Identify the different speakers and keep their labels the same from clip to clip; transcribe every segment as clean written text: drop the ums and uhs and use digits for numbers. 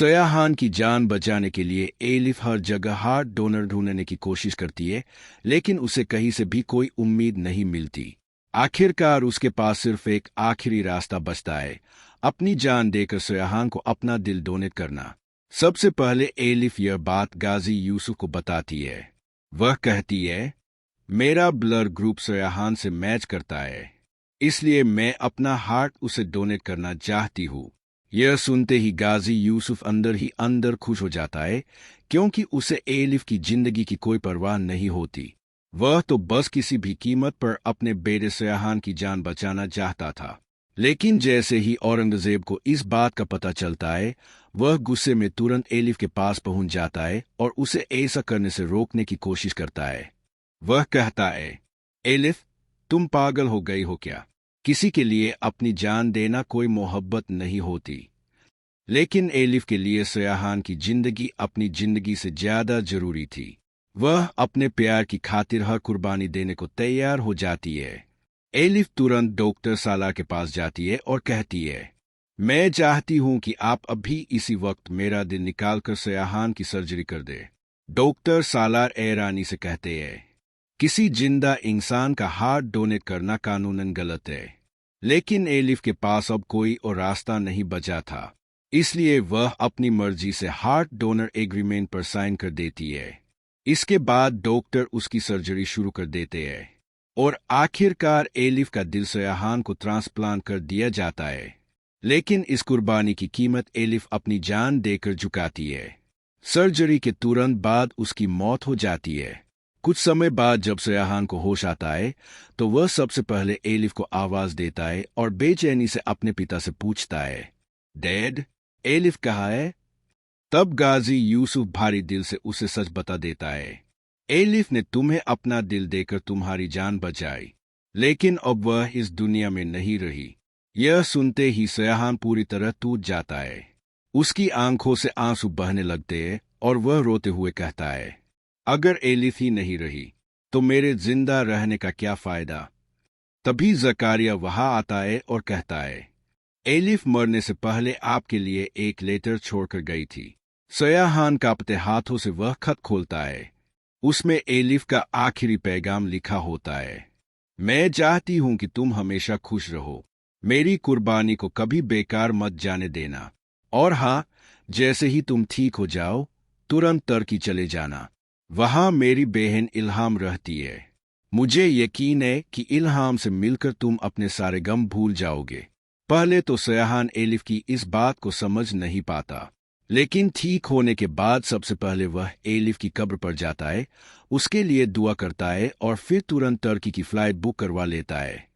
Speaker 1: सयाहान की जान बचाने के लिए एलिफ हर जगह हार्ट डोनर ढूंढने की कोशिश करती है, लेकिन उसे कहीं से भी कोई उम्मीद नहीं मिलती। आखिरकार उसके पास सिर्फ एक आखिरी रास्ता बचता है, अपनी जान देकर सयाहान को अपना दिल डोनेट करना। सबसे पहले एलिफ यह बात गाजी यूसुफ को बताती है। वह कहती है, मेरा ब्लड ग्रुप सयाहान से मैच करता है, इसलिए मैं अपना हार्ट उसे डोनेट करना चाहती हूँ। यह सुनते ही गाजी यूसुफ अंदर ही अंदर खुश हो जाता है, क्योंकि उसे एलिफ की जिंदगी की कोई परवाह नहीं होती। वह तो बस किसी भी कीमत पर अपने बेटे सयाहान की जान बचाना चाहता था। लेकिन जैसे ही औरंगजेब को इस बात का पता चलता है, वह गुस्से में तुरंत एलिफ के पास पहुंच जाता है और उसे ऐसा करने से रोकने की कोशिश करता है। वह कहता है, एलिफ, तुम पागल हो गई हो क्या? किसी के लिए अपनी जान देना कोई मोहब्बत नहीं होती। लेकिन एलिफ के लिए सयाहान की जिंदगी अपनी जिंदगी से ज्यादा जरूरी थी। वह अपने प्यार की खातिर हर कुर्बानी देने को तैयार हो जाती है। एलिफ तुरंत डॉक्टर सालार के पास जाती है और कहती है, मैं चाहती हूं कि आप अभी इसी वक्त मेरा दिल निकालकर सयाहान की सर्जरी कर दे। डॉक्टर सालार ऐरानी से कहते हैं, किसी जिंदा इंसान का हार्ट डोनेट करना कानूनन गलत है। लेकिन एलिफ के पास अब कोई और रास्ता नहीं बचा था, इसलिए वह अपनी मर्जी से हार्ट डोनर एग्रीमेंट पर साइन कर देती है। इसके बाद डॉक्टर उसकी सर्जरी शुरू कर देते हैं और आखिरकार एलिफ का दिल सयाहान को ट्रांसप्लांट कर दिया जाता है। लेकिन इस कुर्बानी की कीमत एलिफ अपनी जान देकर चुकाती है। सर्जरी के तुरंत बाद उसकी मौत हो जाती है। कुछ समय बाद जब सयाहान को होश आता है, तो वह सबसे पहले एलिफ को आवाज देता है और बेचैनी से अपने पिता से पूछता है, डैड, एलिफ कहाँ है? तब गाजी यूसुफ भारी दिल से उसे सच बता देता है, एलिफ ने तुम्हें अपना दिल देकर तुम्हारी जान बचाई, लेकिन अब वह इस दुनिया में नहीं रही। यह सुनते ही सयाहान पूरी तरह टूट जाता है। उसकी आंखों से आंसू बहने लगते हैं और वह रोते हुए कहता है, अगर एलिफ ही नहीं रही तो मेरे जिंदा रहने का क्या फायदा? तभी जकारिया वहां आता है और कहता है, एलिफ मरने से पहले आपके लिए एक लेटर छोड़कर गई थी। सयाहान कांपते हाथों से वह खत खोलता है। उसमें एलिफ का आखिरी पैगाम लिखा होता है, मैं चाहती हूं कि तुम हमेशा खुश रहो, मेरी कुर्बानी को कभी बेकार मत जाने देना, और हाँ, जैसे ही तुम ठीक हो जाओ तुरंत टर्की चले जाना। वहां मेरी बहन इल्हाम रहती है। मुझे यकीन है कि इल्हाम से मिलकर तुम अपने सारे गम भूल जाओगे। पहले तो सयाहान एलिफ की इस बात को समझ नहीं पाता, लेकिन ठीक होने के बाद सबसे पहले वह एलिफ की कब्र पर जाता है, उसके लिए दुआ करता है और फिर तुरंत टर्की की फ्लाइट बुक करवा लेता है।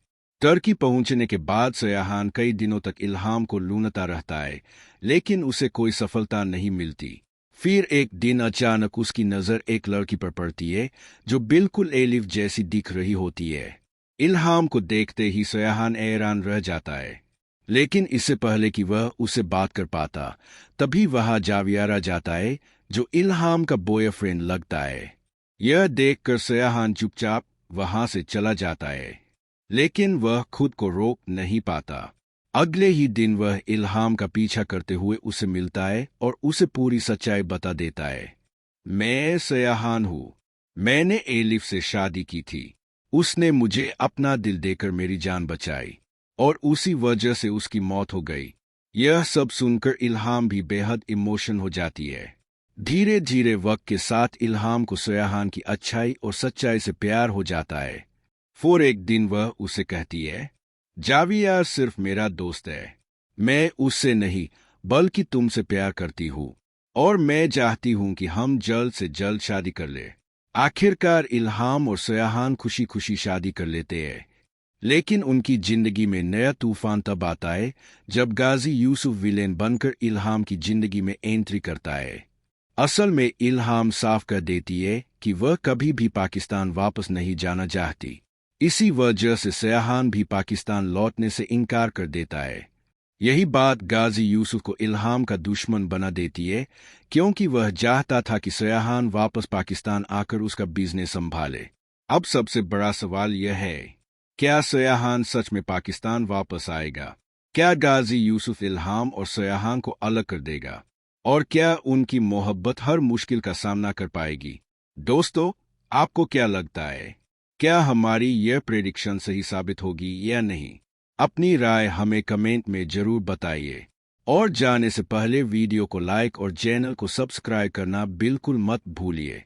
Speaker 1: टर्की पहुंचने के बाद सयाहान कई दिनों तक इल्हाम को ढूंढता रहता है, लेकिन उसे कोई सफलता नहीं मिलती। फिर एक दिन अचानक उसकी नजर एक लड़की पर पड़ती है जो बिल्कुल एलिफ जैसी दिख रही होती है। इल्हाम को देखते ही सयाहान हैरान रह जाता है, लेकिन इससे पहले कि वह उससे बात कर पाता, तभी वहां जावियारा जाता है जो इल्हाम का बॉयफ्रेंड लगता है। यह देखकर सयाहान चुपचाप वहां से चला जाता है, लेकिन वह खुद को रोक नहीं पाता। अगले ही दिन वह इल्हाम का पीछा करते हुए उसे मिलता है और उसे पूरी सच्चाई बता देता है। मैं सयाहान हूँ, मैंने एलिफ से शादी की थी, उसने मुझे अपना दिल देकर मेरी जान बचाई और उसी वजह से उसकी मौत हो गई। यह सब सुनकर इल्हाम भी बेहद इमोशन हो जाती है। धीरे धीरे वक्त के साथ इल्हाम को सयाहान की अच्छाई और सच्चाई से प्यार हो जाता है। फिर एक दिन वह उसे कहती है, जावियार सिर्फ मेरा दोस्त है, मैं उससे नहीं बल्कि तुमसे प्यार करती हूँ और मैं चाहती हूँ कि हम जल्द से जल्द शादी कर ले। आखिरकार इल्हाम और सयाहान खुशी खुशी शादी कर लेते हैं, लेकिन उनकी जिंदगी में नया तूफान तब आता है जब गाजी यूसुफ विलेन बनकर इल्हाम की जिंदगी में एंट्री करता है। असल में इल्हाम साफ कर देती है कि वह कभी भी पाकिस्तान वापस नहीं जाना चाहती। इसी वजह से सयाहान भी पाकिस्तान लौटने से इनकार कर देता है। यही बात गाजी यूसुफ को इल्हाम का दुश्मन बना देती है, क्योंकि वह चाहता था कि सयाहान वापस पाकिस्तान आकर उसका बिजनेस संभाले। अब सबसे बड़ा सवाल यह है, क्या सयाहान सच में पाकिस्तान वापस आएगा? क्या गाजी यूसुफ इल्हाम और सयाहान को अलग कर देगा? और क्या उनकी मोहब्बत हर मुश्किल का सामना कर पाएगी? दोस्तों, आपको क्या लगता है? क्या हमारी यह प्रेडिक्शन सही साबित होगी या नहीं? अपनी राय हमें कमेंट में जरूर बताइए। और जाने से पहले वीडियो को लाइक और चैनल को सब्सक्राइब करना बिल्कुल मत भूलिए।